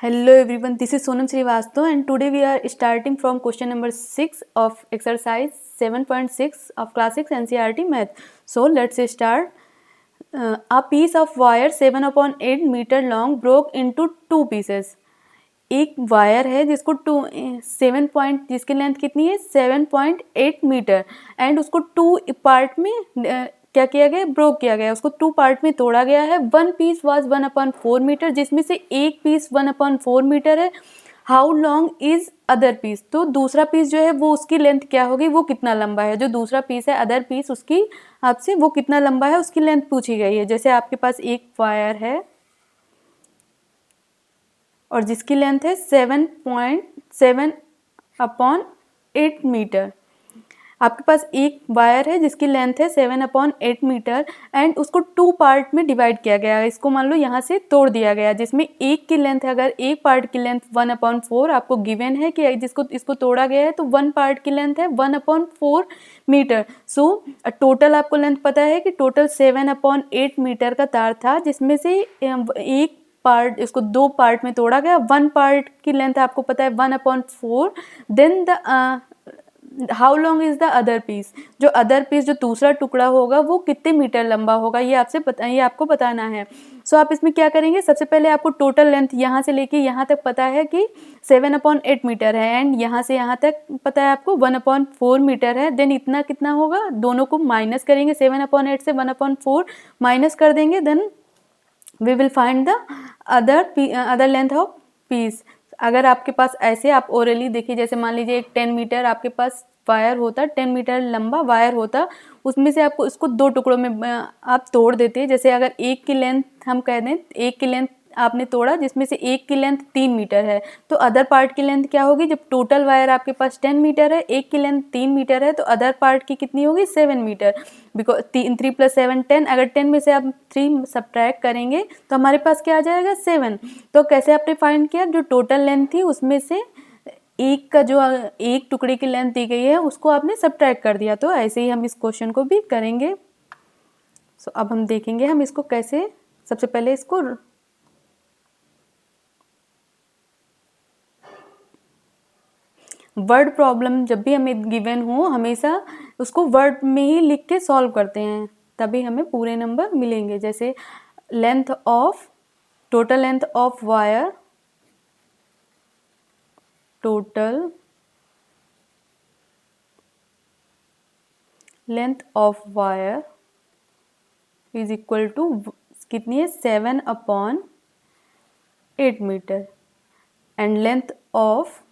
Hello everyone, this is Sonam Srivastava and today we are starting from question number 6 of exercise 7.6 of class 6 NCERT math. So let's start. A piece of wire 7/8 meter long broke into two pieces. एक wire है जिसको 7 point जिसकी length कितनी है 7.8 metre and उसको two part में क्या किया गया ब्रोक किया गया, उसको टू पार्ट में तोड़ा गया है. वन पीस वाज 1/4 मीटर जिसमें से एक पीस 1/4 मीटर है. How long is other piece, तो दूसरा पीस जो है वो उसकी लेंथ क्या होगी, वो कितना लंबा है. जो दूसरा पीस है अदर पीस उसकी आपसे वो कितना लंबा है उसकी लेंथ पूछी गई है. जैसे आपके पास एक वायर है और जिसकी लेंथ है 7.7/8 मीटर. आपके पास एक वायर है जिसकी लेंथ है 7/8 मीटर एंड उसको टू पार्ट में डिवाइड किया गया. इसको मान लो यहाँ से तोड़ दिया गया जिसमें एक की लेंथ है, अगर एक पार्ट की लेंथ 1/4 आपको गिवन है कि जिसको इसको तोड़ा गया है तो वन पार्ट की लेंथ है 1/4 मीटर. सो टोटल आपको लेंथ पता है कि टोटल 7/8 मीटर का तार था जिसमें से एक पार्ट इसको दो पार्ट में तोड़ा गया. वन पार्ट की लेंथ आपको पता है 1/4. Then the how long is the other piece, जो अदर पीस जो दूसरा टुकड़ा होगा वो कितने मीटर लंबा होगा ये आपको बताना है. सो आप इसमें क्या करेंगे, सबसे पहले आपको टोटल लेंथ यहाँ से लेके यहाँ तक पता है कि 7/8 मीटर है एंड यहाँ से यहाँ तक पता है आपको 1/4 मीटर है. देन इतना कितना होगा, दोनों को माइनस करेंगे, 7/8 से 1/4 माइनस कर देंगे. Then we will find the other length of piece. अगर आपके पास ऐसे आप ओरली देखिए, जैसे मान लीजिए एक 10 मीटर आपके पास वायर होता, 10 मीटर लंबा वायर होता, उसमें से आपको इसको दो टुकड़ों में आप तोड़ देते. जैसे अगर एक की लेंथ हम कह दें, एक की लेंथ आपने तोड़ा जिसमें से एक की लेंथ 3 मीटर है तो अदर पार्ट की लेंथ क्या होगी. जब टोटल वायर आपके पास 10 मीटर है, एक की लेंथ 3 मीटर है तो अदर पार्ट की कितनी होगी 7 मीटर. बिकॉज 3 + 7 10, अगर 10 में से आप 3 सब्ट्रैक्ट करेंगे तो हमारे पास क्या आ जाएगा 7. तो कैसे आपने फाइंड किया, जो टोटल लेंथ थी उसमें से एक का जो एक टुकड़े की लेंथ दी गई है उसको आपने सब्ट्रैक्ट कर दिया. तो ऐसे ही हम इस क्वेश्चन को भी करेंगे. सो अब हम देखेंगे हम इसको कैसे. सबसे पहले इसको वर्ड प्रॉब्लम जब भी हमें गिवन हो हमेशा उसको वर्ड में ही लिख के सॉल्व करते हैं, तभी हमें पूरे नंबर मिलेंगे. जैसे length of total length of wire, total length of wire is equal to कितनी है 7/8 metre and length of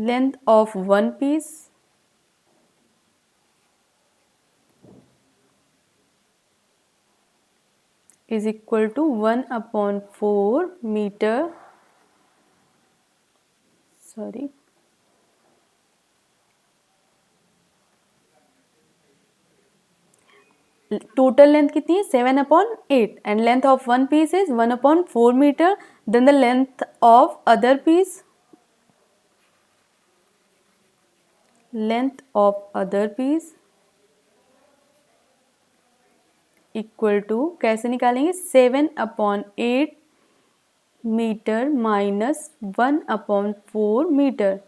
length of one piece is equal to 1/4 meter. Sorry. Total length कितनी है 7/8 and length of one piece is 1/4 metre. Then the length of other piece, length of other piece equal to कैसे निकालेंगे 7/8 metre minus 1/4 metre.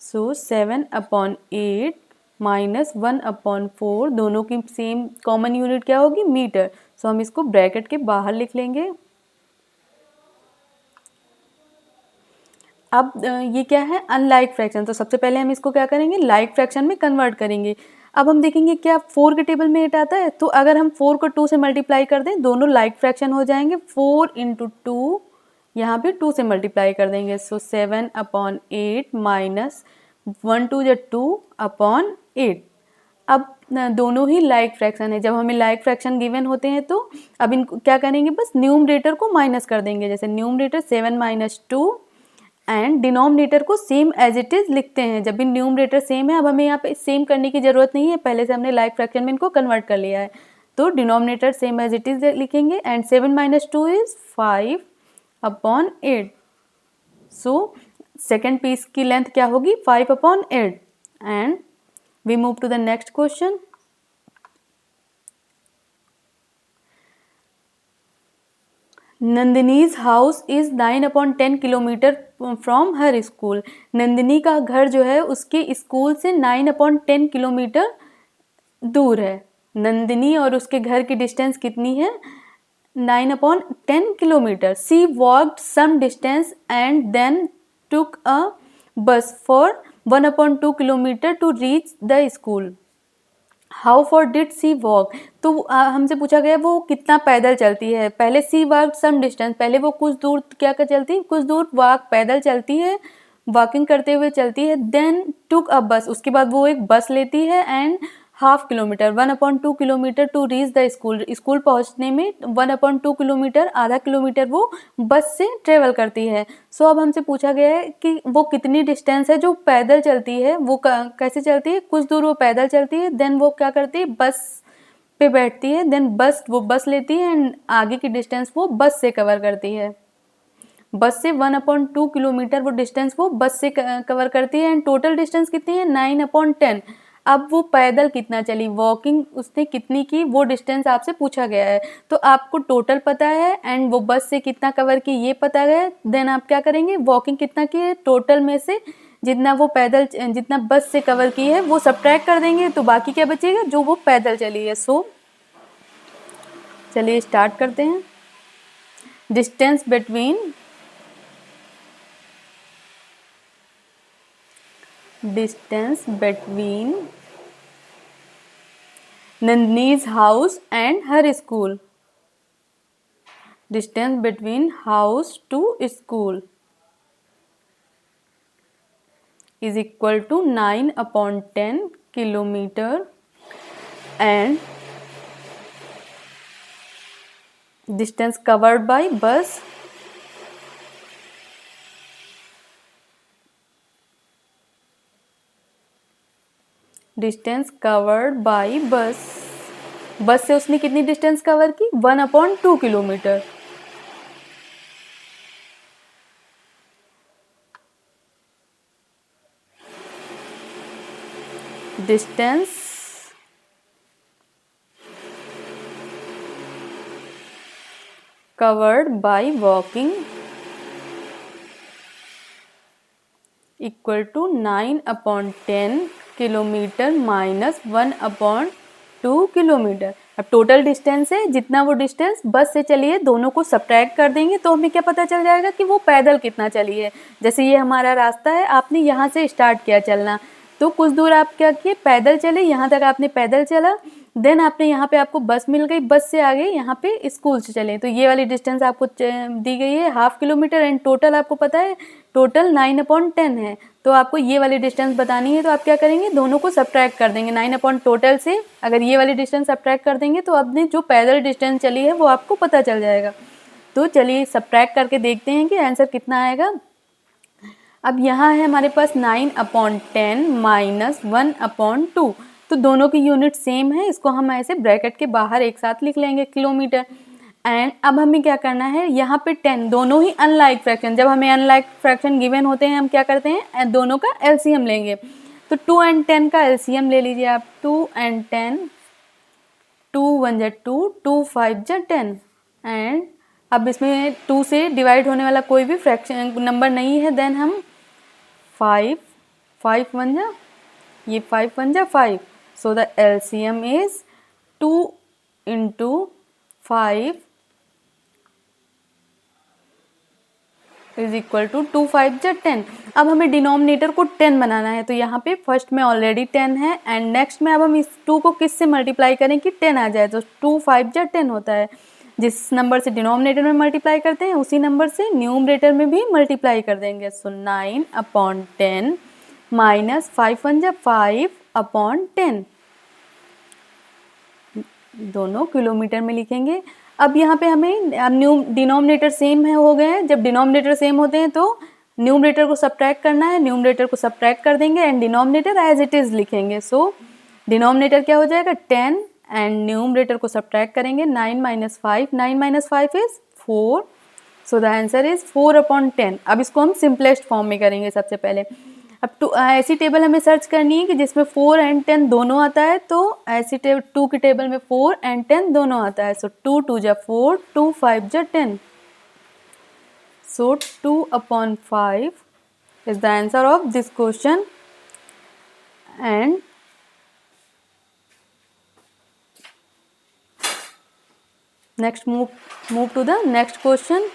So 7/8 minus 1/4 दोनों की same common unit क्या होगी metre. सो हम इसको ब्रैकेट के बाहर लिख लेंगे. अब ये क्या है अनलाइक फ्रैक्शन, तो सबसे पहले हम इसको क्या करेंगे लाइक फ्रैक्शन में कन्वर्ट करेंगे. अब हम देखेंगे क्या 4 के टेबल में 8 आता है, तो अगर हम 4 को 2 से मल्टीप्लाई कर दें दोनों लाइक फ्रैक्शन हो जाएंगे. 4 × 2 यहाँ पे 2 से मल्टीप्लाई कर देंगे. सो 7/8 माइनस 1 2 = 2/8. अब दोनों ही लाइक फ्रैक्शन है. जब हमें लाइक फ्रैक्शन गिवन होते हैं तो अब इनको क्या करेंगे, बस न्यूमरेटर को माइनस कर देंगे. जैसे न्यूमरेटर 7 - 2 एंड डिनोमिनेटर को सेम एज इट इज लिखते हैं. जब भी न्यूमरेटर सेम है, अब हमें यहाँ पे सेम करने की जरूरत नहीं है, पहले से हमने लाइक फ्रैक्शन में इनको कन्वर्ट कर लिया है. तो denominator same as it is लिखेंगे and 7 minus 2 is 5/8। So second piece की लेंथ क्या होगी 5/8। And we move to the next question. Nandini's house is 9/10 kilometre from her school. Nandini का घर जो है उसके स्कूल से 9/10 किलोमीटर दूर है। नंदिनी और उसके घर की डिस्टेंस कितनी है 9/10 kilometre. She walked some distance and then took a bus for 1/2 kilometre to reach the school. How far did she walk. तो हमसे पूछा गया वो कितना पैदल चलती है। पहले सी वॉक सम डिस्टेंस, पहले वो कुछ दूर क्या कर चलती है, कुछ दूर वॉक पैदल चलती है, वॉकिंग करते हुए चलती है। देन टुक अ बस, उसके बाद वो एक बस लेती है and 1/2 kilometre 1/2 kilometre to reach the school. School पहुंचने में 1/2 किलोमीटर, आधा किलोमीटर वो बस से ट्रेवल करती है। सो अब हमसे पूछा गया है कि वो कितनी डिस्टेंस है जो पैदल चलती है, वो कैसे चलती है, कुछ दूर वो पैदल चलती है, देन वो क्या करती है बस पे बैठती है, देन वो बस लेती है एंड आगे की डिस्टेंस वो बस से कवर करती है। बस से 1/2 किलोमीटर वो डिस्टेंस वो बस से कवर करती है एंड टोटल डिस्टेंस कितनी है 9/10। अब वो पैदल कितना चली, वॉकिंग उसने कितनी की, वो डिस्टेंस आपसे पूछा गया है। तो आपको टोटल पता है एंड वो बस से कितना कवर की ये पता है। देन आप क्या करेंगे, वॉकिंग कितना की है टोटल में से जितना वो पैदल, जितना बस से कवर की है वो सब्ट्रैक्ट कर देंगे, तो बाकी क्या बचेगा जो वो पैदल चली है। सो चलिए स्टार्ट करते हैं। Distance between Nandini's house and her school. Distance between house to school is equal to 9/10 kilometer and distance covered by bus distance covered by bus. Bus से उसने कितनी डिस्टेंस कवर की 1/2 kilometre. Distance covered by walking equal to 9/10 kilometre minus 1/2 kilometre. अब total distance है जितना वो distance बस से चली है, दोनों को सब्ट्रैक्ट कर देंगे तो हमें क्या पता चल जाएगा कि वो पैदल कितना चली है। जैसे ये हमारा रास्ता है, आपने यहाँ से स्टार्ट किया चलना, तो कुछ दूर आप क्या किए पैदल चले, यहाँ तक आपने पैदल चला, देन आपने यहाँ पे आपको बस मिल गई, बस से आगे यहाँ पे स्कूल से चले, तो ये वाली डिस्टेंस आपको दी गई है 1/2 किलोमीटर एंड टोटल आपको पता है टोटल 9/10 है। तो आपको ये वाली डिस्टेंस बतानी है, तो आप क्या करेंगे दोनों को सब्ट्रैक्ट कर देंगे 9 टोटल से। अगर ये वाली डिस्टेंस सब्ट्रैक्ट कर देंगे तो आपने जो पैदल डिस्टेंस चली है वो आपको पता चल जाएगा। तो चलिए सब्ट्रैक्ट करके देखते हैं कि आंसर कितना आएगा। अब यहाँ है हमारे पास 9/10 माइनस 1/2, तो दोनों की यूनिट सेम है, इसको हम ऐसे ब्रैकेट के बाहर एक साथ लिख लेंगे किलोमीटर। एंड अब हमें क्या करना है, यहाँ पे 10, दोनों ही अनलाइक फ्रैक्शन, जब हमें अनलाइक फ्रैक्शन गिवन होते हैं हम क्या करते हैं दोनों का एलसीएम लेंगे। तो 2 and 10 का एलसीएम ले लीजिए आप, 2 and 10, 2 1 जा 2, 2 5 जा 10। एंड अब इसमें 2 से डिवाइड होने वाला कोई भी फ्रैक्शन नंबर नहीं है, देन हम 5 5 1 जा, ये 5 1 जा 5, so the LCM is 2 into 5 is equal to 2 5 जा 10। अब हमें डिनोमिनेटर को 10 बनाना है, तो यहाँ पे फर्स्ट में ऑलरेडी 10 है एंड नेक्स्ट में अब हम इस 2 को किस से मल्टीप्लाई करें कि 10 आ जाए, तो 2 5 जा 10 होता है। जिस नंबर से डिनोमिनेटर में मल्टीप्लाई करते हैं उसी नंबर से न्यूमरेटर में भी मल्टीप्लाई कर देंगे। सो 9/10 माइनस 5 1 जा 5/10, दोनों किलोमीटर में लिखेंगे। अब यहाँ पे हमें अब डिनोमिनेटर सेम है हो गए हैं, जब डिनोमिनेटर सेम होते हैं तो न्यूमरेटर को सब्ट्रैक्ट करना है, न्यूमरेटर को सब्ट्रैक्ट कर देंगे and denominator as it is लिखेंगे। सो डिनोमिनेटर क्या हो जाएगा 10 एंड न्यूमरेटर को सब्ट्रैक्ट करेंगे 9 minus 5, 9 minus 5 is 4, so the answer is 4/10। अब इसको हम सिंपलेस्ट फॉर्म में करेंगे सबसे पहले। अब ऐसी टेबल हमें सर्च करनी है कि जिसमें 4 एंड 10 दोनों आता है, तो ऐसी 2 की टेबल में 4 एंड 10 दोनों आता है, सो 2 2 जा 4, 2 5 जा 10, सो 2/5 is the answer of this question। And next move to the next question.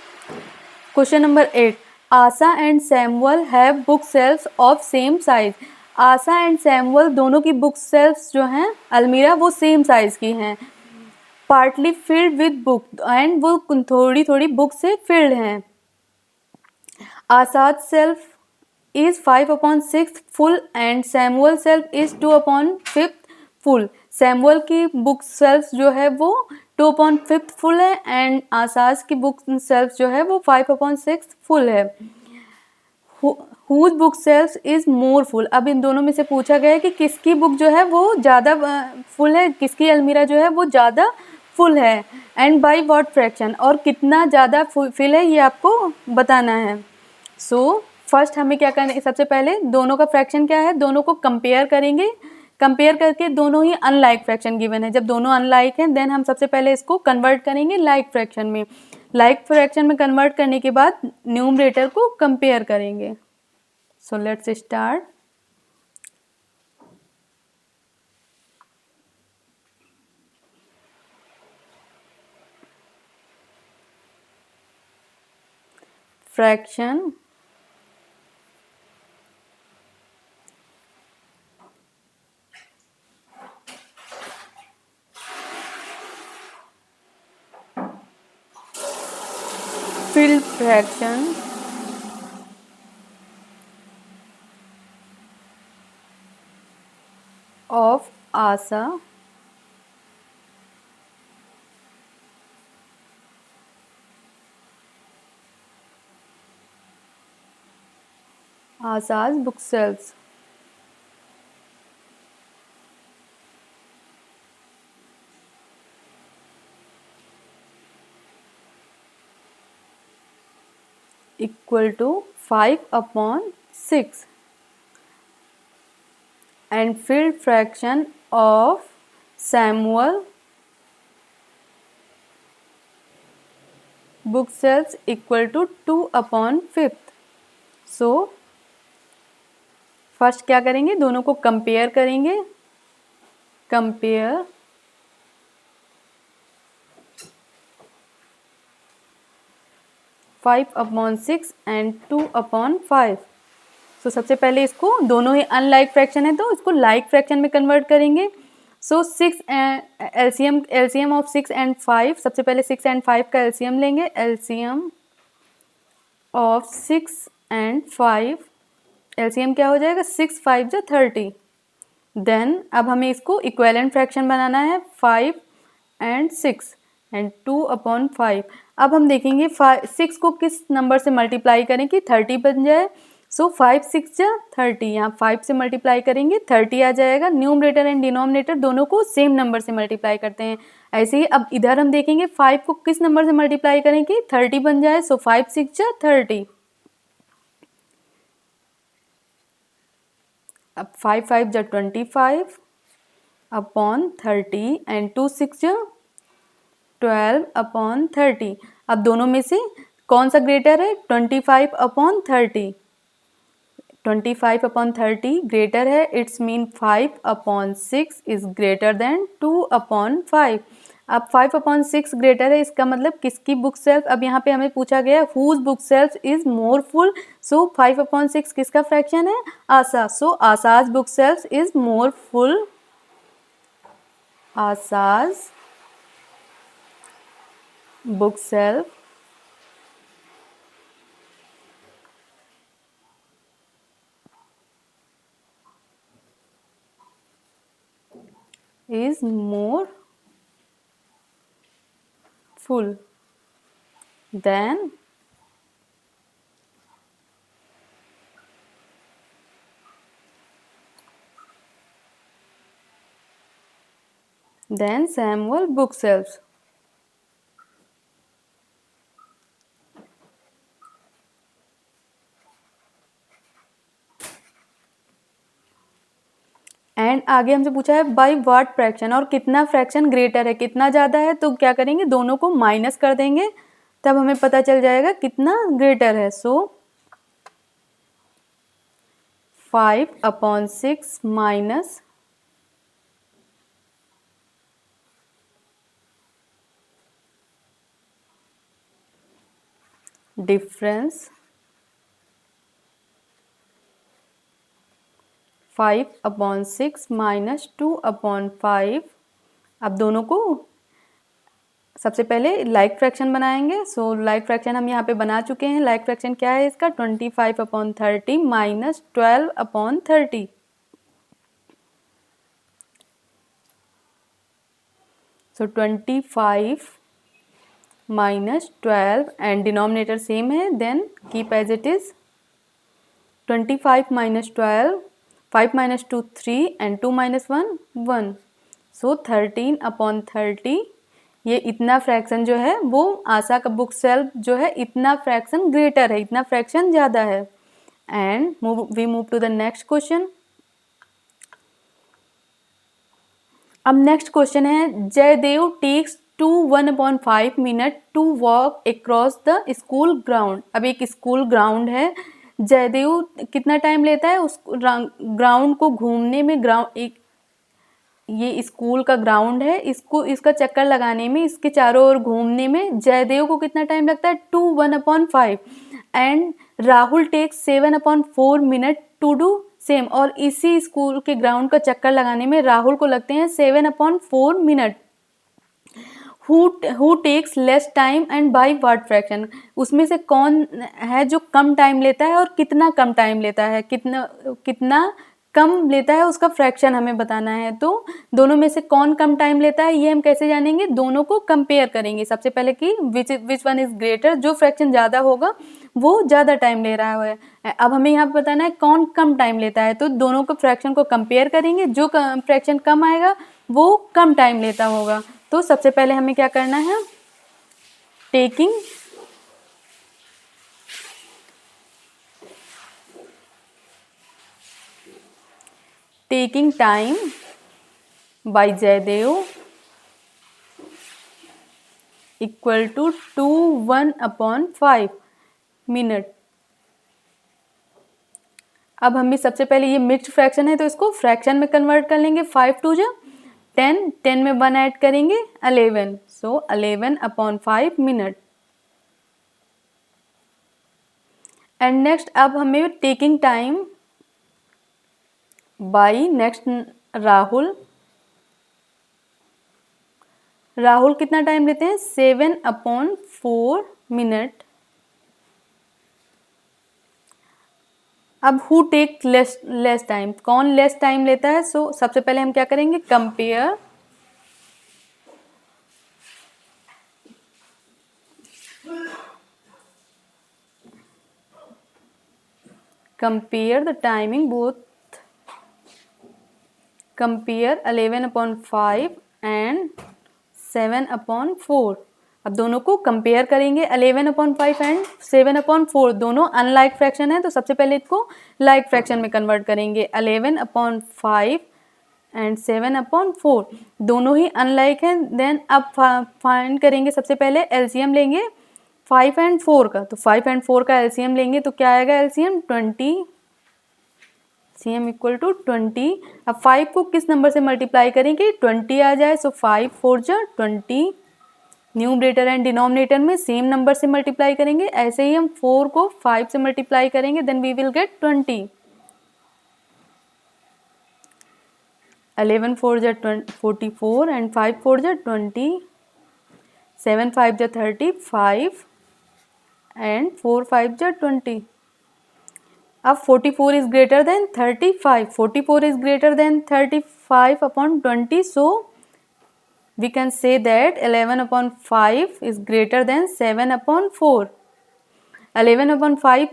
Question number 8. Asa and Samuel have bookshelves of same size. Asha and Samuel दोनों की बुक शेल्फ्स जो हैं अलमीरा वो सेम साइज की हैं, partly filled with book and वो थोड़ी थोड़ी बुक से फिल्ड हैं। Asad self is 5/6 full and Samuel self is 2/5 full। Samuel की बुक सेल्फ जो है वो 2/5 फुल है एंड आसाज की बुक सेल्फ जो है वो 5/6 फुल है। Whose bookshelf is more full. अब इन दोनों में से पूछा गया है कि किसकी बुक जो है वो ज़्यादा फुल है, किसकी अलमीरा जो है वो ज़्यादा फुल है, एंड बाई व्हाट फ्रैक्शन, और कितना ज़्यादा फिल है ये आपको बताना है। सो फर्स्ट हमें क्या करना है, सबसे पहले दोनों का फ्रैक्शन क्या है, दोनों को कंपेयर करेंगे। कंपेयर करके दोनों ही अनलाइक फ्रैक्शन गिवन है, जब दोनों अनलाइक हैं देन हम सबसे पहले इसको कन्वर्ट करेंगे लाइक फ्रैक्शन में। लाइक फ्रैक्शन में कन्वर्ट करने के बाद न्यूमरेटर को कंपेयर करेंगे। So let's start. Fraction filled fraction of Asa Asa's bookshelves equal to 5/6 and filled fraction of Samuel bookshelves equal to 2/5। So first क्या करेंगे, दोनों को कंपेयर करेंगे। Compare 5/6 and 2/5। सो सबसे पहले इसको, दोनों ही अनलाइक फ्रैक्शन है तो इसको लाइक फ्रैक्शन में कन्वर्ट करेंगे। सो 6 एलसीएम ऑफ 6 एंड 5, सबसे पहले 6 एंड 5 का एलसीएम लेंगे। एलसीएम ऑफ 6 एंड 5, एलसीएम क्या हो जाएगा, 6 5 जा 30। देन अब हमें इसको इक्विवेलेंट फ्रैक्शन बनाना है, 5 एंड 6 एंड 2/5। अब हम देखेंगे 6 को किस नंबर से मल्टीप्लाई करें कि 30 बन जाए। सो 5 6 जा 30, यहाँ 5 से मल्टीप्लाई करेंगे 30 आ जाएगा। न्यूमरेटर एंड डिनोमिनेटर दोनों को सेम नंबर से मल्टीप्लाई करते हैं। ऐसे ही अब इधर हम देखेंगे 5 को किस नंबर से मल्टीप्लाई करें कि 30 बन जाए। सो 5 6 जा 30। अब 5 5 जा 25 अपॉन 30 एंड 2 6 जा 12/30। अब दोनों में से कौन सा ग्रेटर है, 25/30। 25/30 ग्रेटर है, it's mean 5/6 is greater then 2/5। अब 5/6 ग्रेटर है, इसका मतलब किसकी बुक सेल्फ, अब यहाँ पे हमें पूछा गया whose bookshelf is more full. So 5/6 किसका फ्रैक्शन है, Asha. So Asha's bookshelf is more full. Asha's bookshelf is more full than then Samuel bookshelf. And आगे हमसे पूछा है बाई व्हाट फ्रैक्शन, और कितना फ्रैक्शन ग्रेटर है, कितना ज़्यादा है, तो क्या करेंगे दोनों को माइनस कर देंगे, तब हमें पता चल जाएगा कितना ग्रेटर है। सो 5/6 माइनस डिफरेंस 5/6 माइनस 2/5। अब दोनों को सबसे पहले लाइक फ्रैक्शन बनाएंगे। सो लाइक फ्रैक्शन हम यहाँ पे बना चुके हैं। लाइक फ्रैक्शन क्या है इसका, 25/30 minus 12/30। So 25 minus 12 and denominator same है, then keep as it is. 25 minus 12, 5 minus 2 3 and 2 minus 1 1। So 13/30। ये इतना फ्रैक्शन जो है वो आशा का बुक सेल्फ जो है इतना फ्रैक्शन ग्रेटर है, इतना फ्रैक्शन ज़्यादा है। And we move to the next question. अब नेक्स्ट क्वेश्चन है Jaidev takes 1/5 minute to walk across the school ground. अब एक स्कूल ग्राउंड है, जयदेव कितना टाइम लेता है उस ग्राउंड को घूमने में। ये स्कूल का ग्राउंड है, इसका चक्कर लगाने में, इसके चारों ओर घूमने में जयदेव को कितना टाइम लगता है 1/5। And Rahul takes 7/4 minute to do same. और इसी स्कूल के ग्राउंड का चक्कर लगाने में राहुल को लगते हैं 7/4 minute. Who takes less time and by what fraction. उसमें से कौन है जो कम टाइम लेता है और कितना कम टाइम लेता है, कितना कम लेता है उसका फ्रैक्शन हमें बताना है। तो दोनों में से कौन कम टाइम लेता है ये हम कैसे जानेंगे, दोनों को कंपेयर करेंगे। सबसे पहले कि विच वन इज ग्रेटर, जो फ्रैक्शन ज़्यादा होगा वो ज़्यादा टाइम ले रहा है। अब हमें यहाँ पर बताना है कौन कम टाइम लेता है, तो दोनों को फ्रैक्शन को कंपेयर करेंगे, जो फ्रैक्शन कम आएगा वो कम टाइम लेता होगा। तो सबसे पहले हमें क्या करना है, taking time by Jaidev equal to 1/5 minute. अब हमें सबसे पहले ये मिक्स्ड फ्रैक्शन है तो इसको फ्रैक्शन में कन्वर्ट कर लेंगे। 5 2 जा 10, 10 में 1 ऐड करेंगे 11। सो 11/5 मिनट। एंड नेक्स्ट अब हमें taking time by next Rahul कितना टाइम लेते हैं 7/4 मिनट। अब हु टेक लेस टाइम, कौन लेस टाइम लेता है। सो सबसे पहले हम क्या करेंगे, compare the timing both, compare 11/5 and 7/4। अब दोनों को कंपेयर करेंगे, 11/5 एंड 7/4 दोनों अनलाइक फ्रैक्शन है, तो सबसे पहले इसको लाइक फ्रैक्शन में कन्वर्ट करेंगे। 11/5 एंड 7/4 दोनों ही अनलाइक हैं। देन अब फाइंड करेंगे, सबसे पहले एलसीएम लेंगे 5 एंड 4 का। तो 5 एंड 4 का एलसीएम लेंगे तो क्या आएगा एलसीएम 20, सीएम इक्वल टू 20। अब 5 को किस नंबर से मल्टीप्लाई करेंगे 20 आ जाए। सो 5 4 जा 20, न्यूमरेटर एंड डिनोमिनेटर में सेम नंबर से मल्टीप्लाई करेंगे। ऐसे ही हम 4 को 5 से मल्टीप्लाई करेंगे, देन वी विल गेट 20। 11 4 जा 44 एंड 5 4 जा 20, 7 5 जा 35 एंड 4 5 जा 20। अब 44 is greater then 35, 44 is greater then 35/20। So we can say that 11/5 is greater than 7/4। 11/5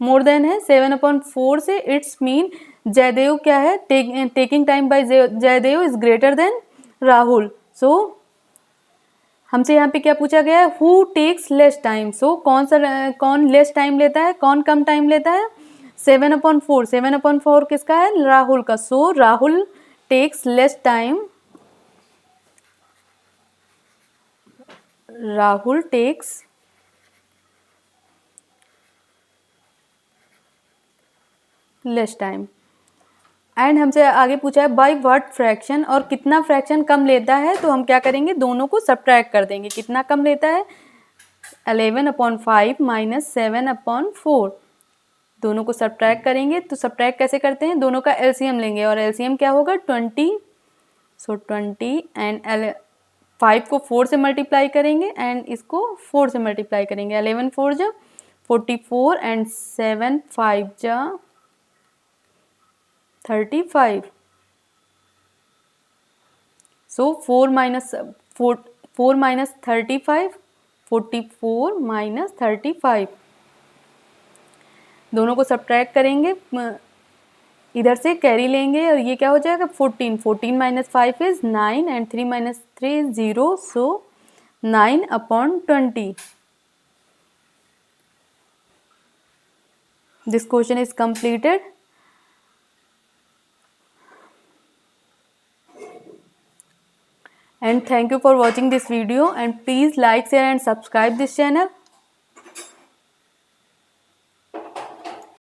more than है 7/4 से, इट्स मीन जयदेव क्या है, taking time by Jaidev is greater than Rahul. So हमसे यहाँ पे क्या पूछा गया है, who takes less time. So कौन लेस टाइम लेता है, कौन कम टाइम लेता है, 7/4। 7/4 किसका है, राहुल का। So Rahul takes less time, Rahul takes less time. And हमसे आगे पूछा है बाय व्हाट फ्रैक्शन, और कितना फ्रैक्शन कम लेता है। तो हम क्या करेंगे, दोनों को सब्ट्रैक्ट कर देंगे। कितना कम लेता है, 11/5 माइनस 7/4। दोनों को सब्ट्रैक्ट करेंगे। तो सब्ट्रैक्ट कैसे करते हैं, दोनों का एलसीएम लेंगे, और एलसीएम क्या होगा, 20। सो 20 एंड 5 को 4 से मल्टीप्लाई करेंगे एंड इसको 4 से मल्टीप्लाई करेंगे। 11 4 जा 44 एंड 7 5 जा 35। सो 4 माइनस 35, 44 माइनस 35। दोनों को सब्ट्रैक्ट करेंगे, इधर से कैरी लेंगे, और ये क्या हो जाएगा, 14। 14 minus 5 is 9 and 3 minus 3 is 0। So 9/20। This question is completed. And thank you for watching this video, and please like, share and subscribe this channel.